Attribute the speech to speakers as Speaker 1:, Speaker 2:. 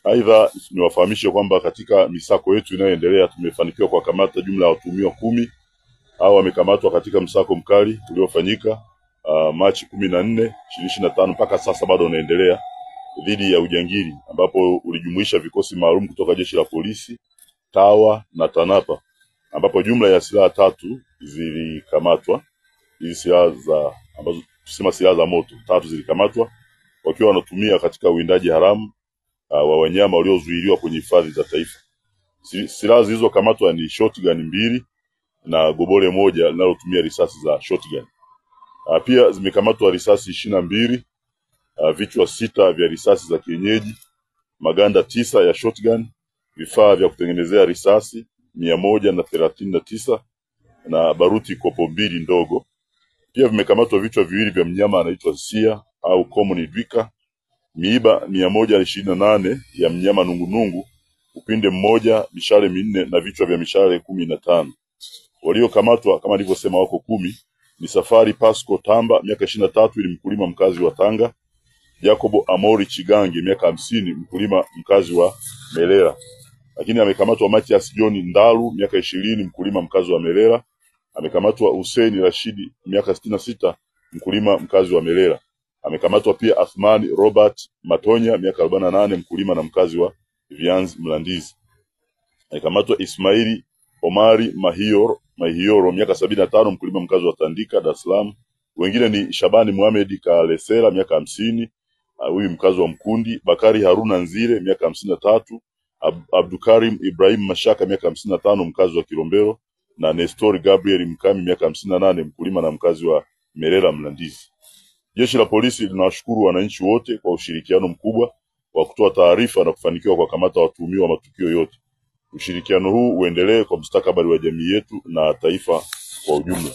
Speaker 1: Aidha, niwafahamishe kwamba katika misako yetu inayoendelea tumefanikiwa kuwakamata jumla ya watuhumiwa 10 hao wamekamatwa katika msako mkali uliofanyika Machi 14, 2025 mpaka sasa bado unaendelea dhidi ya ujangili, ambapo ulijumuisha vikosi maalum kutoka jeshi la polisi, TAWA na TANAPA, ambapo jumla ya silaha 3 zilikamatwa. Hizi silaha ambazo tusema silaha za moto 3 zilikamatwa wakiwa wanatumia katika uwindaji haramu wa wanyama waliozuiliwa kwenye hifadhi za taifa. Silaha zilizokamatwa ni shotgun 2 na gobole 1 linalotumia risasi za shotgun. Pia zimekamatwa risasi 22, vichwa 6 vya risasi za kienyeji, maganda 9 ya shotgun, vifaa vya kutengenezea risasi 139 na baruti kopo 2 ndogo. Pia vimekamatwa vichwa 2 vya mnyama anaitwa sia au common dwika, miiba 128 ya mnyama nungunungu, upinde 1, mishale 4 na vichwa vya mishale 15. Waliokamatwa kama nilivyosema wako 10 ni Safari Pasco Tamba miaka 23, ili mkulima mkazi wa Tanga; Jacobo Amori Chigange miaka 50, mkulima mkazi wa Melela. Lakini amekamatwa Matias John Ndalu miaka 20, mkulima mkazi wa Melela. Amekamatwa Hussein Rashidi miaka 66, mkulima mkazi wa Melela. Amekamatwa pia Athmani Robert Matonya miaka 48, mkulima na mkazi wa Vianzi Mlandizi. Amekamatwa Ismaili Omari Mahioro miaka 75, mkulima mkazi wa Tandika, Dar es Salaam. Wengine ni Shabani Mohamed Kalesela miaka 50, huyu mkazi wa Mkundi; Bakari Haruna Nzire miaka 53, Abdukarim Ibrahim Mashaka miaka 55, mkazi wa Kilombero, na Nestor Gabriel Mkami miaka 58, mkulima na mkazi wa Melela Mlandizi. Jeshi la polisi linawashukuru wananchi wote kwa ushirikiano mkubwa wa kutoa taarifa na kufanikiwa kwa kamata watuhumiwa wa matukio yote. Ushirikiano huu uendelee kwa mustakabali wa jamii yetu na taifa kwa ujumla.